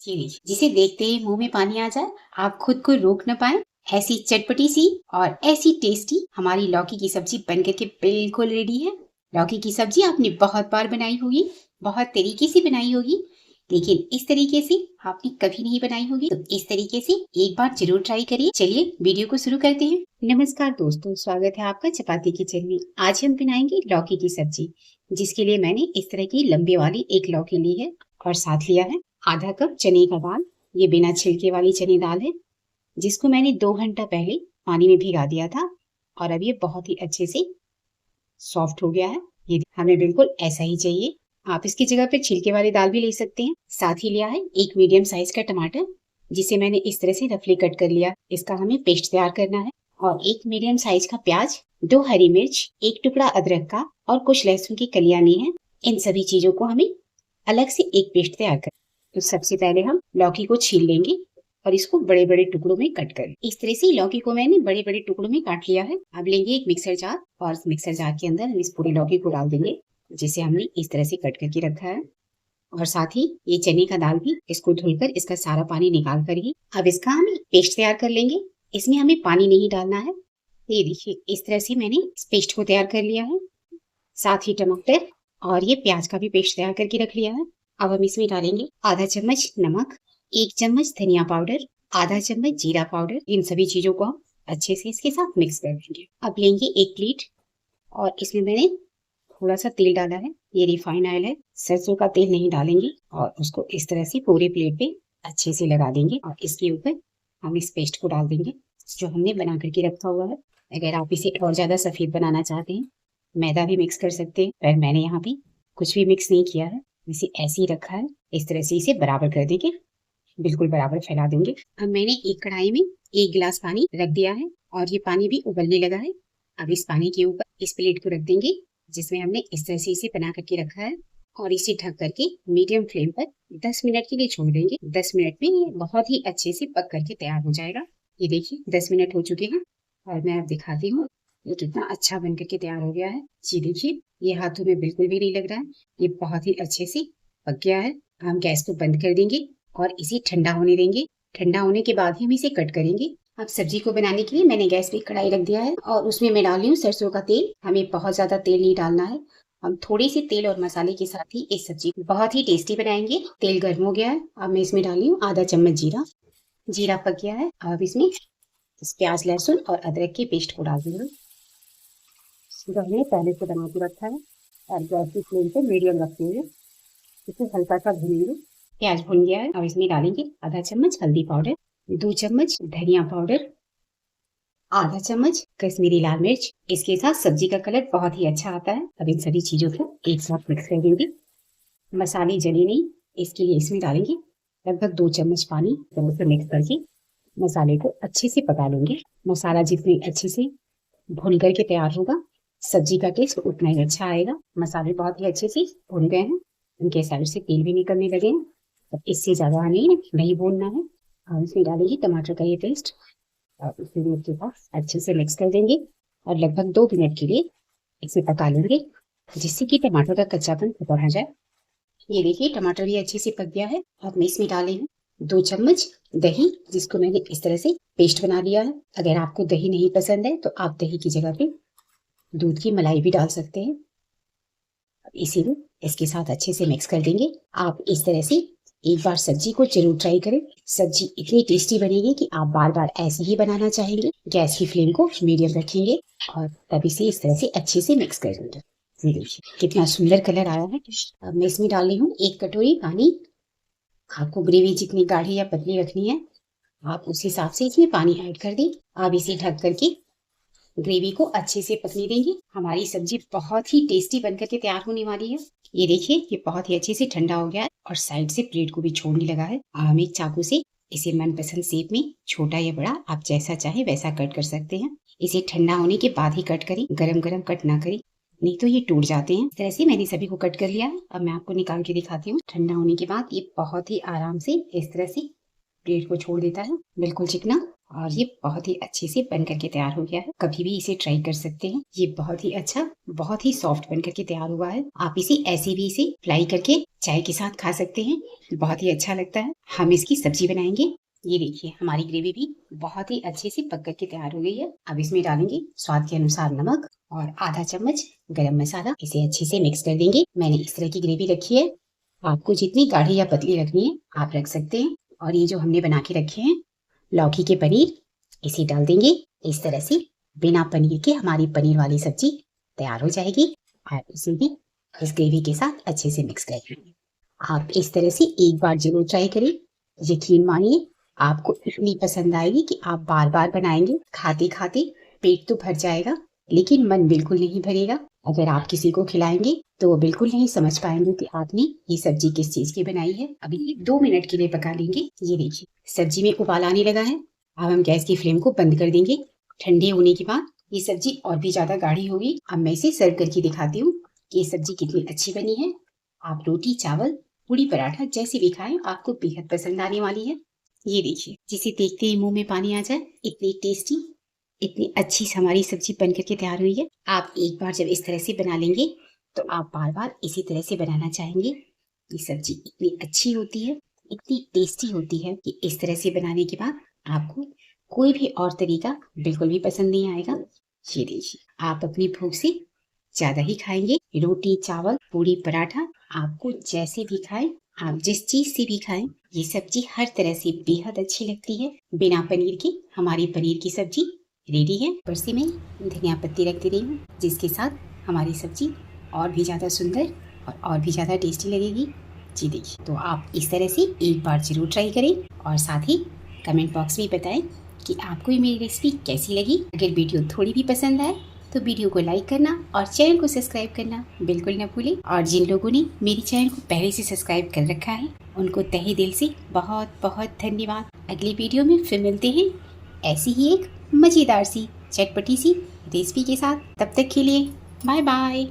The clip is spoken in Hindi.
ये देखिए, जिसे देखते ही मुंह में पानी आ जाए, आप खुद को रोक न पाए, ऐसी चटपटी सी और ऐसी टेस्टी हमारी लौकी की सब्जी बनकर के बिल्कुल रेडी है। लौकी की सब्जी आपने बहुत बार बनाई होगी, बहुत तरीके से बनाई होगी, लेकिन इस तरीके से आपने कभी नहीं बनाई होगी। तो इस तरीके से एक बार जरूर ट्राई करिए। चलिए वीडियो को शुरू करते हैं। नमस्कार दोस्तों, स्वागत है आपका चपाती किचन में। आज हम बनाएंगे लौकी की सब्जी, जिसके लिए मैंने इस तरह की लंबे वाली एक लौकी ली है और साथ लिया है आधा कप चने का दाल। ये बिना छिलके वाली चने दाल है, जिसको मैंने 2 घंटा पहले पानी में भिगा दिया था और अब ये बहुत ही अच्छे से सॉफ्ट हो गया है। ये हमें बिल्कुल ऐसा ही चाहिए। आप इसकी जगह पे छिलके वाली दाल भी ले सकते हैं। साथ ही लिया है एक मीडियम साइज का टमाटर, जिसे मैंने इस तरह से रफली कट कर लिया। इसका हमें पेस्ट तैयार करना है। और एक मीडियम साइज का प्याज, 2 हरी मिर्च, एक टुकड़ा अदरक का और कुछ लहसुन की कलियां ली है। इन सभी चीजों को हमें अलग से एक पेस्ट तैयार कर। तो सबसे पहले हम लौकी को छील लेंगे और इसको बड़े बड़े टुकड़ों में कट कर। इस तरह से लौकी को मैंने बड़े बड़े टुकड़ों में काट लिया है। अब लेंगे एक मिक्सर जार और मिक्सर जार के अंदर हम इस पूरी लौकी को डाल देंगे, जिसे हमने इस तरह से कट करके रखा है। और साथ ही ये चने का दाल भी, इसको धुलकर इसका सारा पानी निकाल कर ही अब इसका हम पेस्ट तैयार कर लेंगे। इसमें हमें पानी नहीं डालना है। ये देखिए, इस तरह से मैंने इस पेस्ट को तैयार कर लिया है। साथ ही टमाटर और ये प्याज का भी पेस्ट तैयार करके रख लिया है। अब हम इसमें डालेंगे आधा चम्मच नमक, 1 चम्मच धनिया पाउडर, आधा चम्मच जीरा पाउडर। इन सभी चीजों को हम अच्छे से इसके साथ मिक्स कर देंगे। अब लेंगे एक प्लेट और इसमें मैंने थोड़ा सा तेल डाला है। ये रिफाइंड ऑयल है, सरसों का तेल नहीं डालेंगे। और उसको इस तरह से पूरी प्लेट पे अच्छे से लगा देंगे और इसके ऊपर हम इस पेस्ट को डाल देंगे जो हमने बना करके रखा हुआ है। अगर आप इसे और ज्यादा सफेद बनाना चाहते हैं, मैदा भी मिक्स कर सकते हैं, पर मैंने यहाँ पे कुछ भी मिक्स नहीं किया है, इसे ऐसे ही रखा है। इस तरह से इसे बराबर कर देंगे, बिल्कुल बराबर फैला देंगे। अब मैंने एक कढ़ाई में 1 गिलास पानी रख दिया है और ये पानी भी उबलने लगा है। अब इस पानी के ऊपर इस प्लेट को रख देंगे, जिसमें हमने इस तरह से इसे बना करके रखा है, और इसे ढक करके मीडियम फ्लेम पर 10 मिनट के लिए छोड़ देंगे। 10 मिनट में ये बहुत ही अच्छे से पक करके तैयार हो जाएगा। ये देखिए 10 मिनट हो चुके हैं और मैं अब दिखाती हूँ ये कितना अच्छा बन करके तैयार हो गया है। जी देखिए, ये हाथों में बिल्कुल भी नहीं लग रहा है, ये बहुत ही अच्छे से पक गया है। हम गैस को बंद कर देंगे और इसे ठंडा होने देंगे। ठंडा होने के बाद ही हम इसे कट करेंगे। अब सब्जी को बनाने के लिए मैंने गैस पे कढ़ाई रख दिया है और उसमें मैं डाल रही हूँ सरसों का तेल। हमें बहुत ज्यादा तेल नहीं डालना है। हम थोड़े से तेल और मसाले के साथ ही इस सब्जी को बहुत ही टेस्टी बनाएंगे। तेल गर्म हो गया है। अब मैं इसमें डाल रही हूँ आधा चम्मच जीरा। जीरा पक गया है। अब इसमें इस प्याज, लहसुन और अदरक के पेस्ट को डाल दूंगी, जो हमने पहले से बना के रखा है। और गैस की फ्लेम पे मीडियम रखते हुए इसे हल्का सा भूनेंगे। प्याज भुन गया है। अब इसमें डालेंगे आधा चम्मच हल्दी पाउडर, 2 चम्मच धनिया पाउडर, आधा चम्मच कश्मीरी लाल मिर्च। इसके साथ सब्जी का कलर बहुत ही अच्छा आता है। अब इन सभी चीजों को एक साथ मिक्स कर देंगे। मसाले जले नहीं, इसके लिए इसमें डालेंगे लगभग 2 चम्मच पानी। इसे मिक्स करके मसाले को अच्छे से पका लेंगे। मसाला जितने अच्छे से भून करके तैयार होगा, सब्जी का टेस्ट उतना ही अच्छा आएगा। मसाले बहुत ही अच्छे से भून गए हैं, उनके साइड से तेल भी निकलने लगे हैं। अब इससे ज्यादा हमें नहीं भूनना है। और इसमें डालेंगे टमाटर का ये पेस्ट और इसे इसके साथ अच्छे से मिक्स कर देंगे और लगभग 2 मिनट के लिए इसे पका लेंगे, जिससे कि टमाटर का कच्चापन खत्म हो जाए। ये देखिए, टमाटर भी अच्छे से पक गया है। अब मैं इसमें डाले हूँ 2 चम्मच दही, जिसको मैंने इस तरह से पेस्ट बना लिया है। अगर आपको दही नहीं पसंद है तो आप दही की जगह पे दूध की मलाई भी डाल सकते हैं। इसी में इसके साथ अच्छे से मिक्स कर देंगे। आप इस तरह से एक बार सब्जी को जरूर ट्राई करें। सब्जी इतनी टेस्टी बनेगी कि आप बार बार ऐसे ही बनाना चाहेंगे। गैस की फ्लेम को मीडियम रखेंगे और तभी से इस तरह से अच्छे से मिक्स कर देंगे। देखिए कितना सुंदर कलर आया है। अब मैं इसमें डाल रही हूँ 1 कटोरी पानी। आपको ग्रेवी जितनी गाढ़ी या पतली रखनी है, आप उस हिसाब से इसमें पानी ऐड कर दें। आप इसे ढक करके ग्रेवी को अच्छे से पकने देंगे। हमारी सब्जी बहुत ही टेस्टी बनकर के तैयार होने वाली है। ये देखिए, ये बहुत ही अच्छे से ठंडा हो गया है और साइड से प्लेट को भी छोड़ने लगा है। हम एक चाकू से इसे मनपसंद शेप में, छोटा या बड़ा आप जैसा चाहे वैसा कट कर सकते हैं। इसे ठंडा होने के बाद ही कट करें, गरम गरम कट ना करें, नहीं तो ये टूट जाते हैं। इस तरह से मैंने सभी को कट कर लिया है। अब मैं आपको निकाल के दिखाती हूँ। ठंडा होने के बाद ये बहुत ही आराम से इस तरह से प्लेट को छोड़ देता है, बिल्कुल चिकना और ये बहुत ही अच्छे से बन करके तैयार हो गया है। कभी भी इसे ट्राई कर सकते हैं। ये बहुत ही अच्छा, बहुत ही सॉफ्ट बन करके तैयार हुआ है। आप इसे ऐसे भी इसे फ्राई करके चाय के साथ खा सकते हैं, बहुत ही अच्छा लगता है। हम इसकी सब्जी बनाएंगे। ये देखिए हमारी ग्रेवी भी बहुत ही अच्छे से पक करके तैयार हो गई है। अब इसमें डालेंगे स्वाद के अनुसार नमक और आधा चम्मच गरम मसाला। इसे अच्छे से मिक्स कर देंगे। मैंने इस तरह की ग्रेवी रखी है। आपको जितनी गाढ़ी या पतली रखनी है आप रख सकते हैं। और ये जो हमने बना के रखे हैं लौकी के पनीर, इसे डाल देंगे। इस तरह से बिना पनीर के हमारी पनीर वाली सब्जी तैयार हो जाएगी। आप इसे भी इस ग्रेवी के साथ अच्छे से मिक्स कर लेंगे। आप इस तरह से एक बार जरूर ट्राई करें। यकीन मानिए आपको इतनी पसंद आएगी कि आप बार बार बनाएंगे। खाते खाते पेट तो भर जाएगा लेकिन मन बिल्कुल नहीं भरेगा। अगर आप किसी को खिलाएंगे तो वो बिल्कुल नहीं समझ पाएंगे कि आपने ये सब्जी किस चीज की बनाई है। अभी 2 मिनट के लिए पका लेंगे। ये देखिए सब्जी में उबाल आने लगा है। अब हम गैस की फ्लेम को बंद कर देंगे। ठंडे होने के बाद ये सब्जी और भी ज्यादा गाढ़ी होगी। अब मैं इसे सर्व करके दिखाती हूँ कि ये सब्जी कितनी अच्छी बनी है। आप रोटी, चावल, पूड़ी, पराठा जैसे भी खाएं आपको बेहद पसंद आने वाली है। ये देखिए जिसे देखते ही मुंह में पानी आ जाए, इतनी टेस्टी, इतनी अच्छी हमारी सब्जी बन करके तैयार हुई है। आप एक बार जब इस तरह से बना लेंगे तो आप बार बार इसी तरह से बनाना चाहेंगे। ये सब्जी इतनी अच्छी होती है, इतनी टेस्टी होती है कि इस तरह से बनाने के बाद आपको कोई भी और तरीका बिल्कुल भी पसंद नहीं आएगा। ये देखिए आप अपनी भूख से ज्यादा ही खाएंगे। रोटी, चावल, पूड़ी, पराठा आपको जैसे भी खाएं, आप जिस चीज से भी खाएं, ये सब्जी हर तरह से बेहद अच्छी लगती है। बिना पनीर के हमारी पनीर की सब्जी रेडी है। ऊपर से मैं धनिया पत्ती रख दे रही हूँ जिसके साथ हमारी सब्जी और भी ज्यादा सुंदर और भी ज्यादा टेस्टी लगेगी। जी देखिए तो आप इस तरह से एक बार जरूर ट्राई करें और साथ ही कमेंट बॉक्स में बताएं कि आपको ये मेरी रेसिपी कैसी लगी। अगर वीडियो थोड़ी भी पसंद आए तो वीडियो को लाइक करना और चैनल को सब्सक्राइब करना बिल्कुल न भूलें। और जिन लोगों ने मेरी चैनल को पहले से सब्सक्राइब कर रखा है उनको तहे दिल से बहुत बहुत धन्यवाद। अगली वीडियो में फिर मिलते हैं ऐसी ही एक मजेदार सी चटपटी सी रेसिपी के साथ। तब तक के लिए बाय बाय।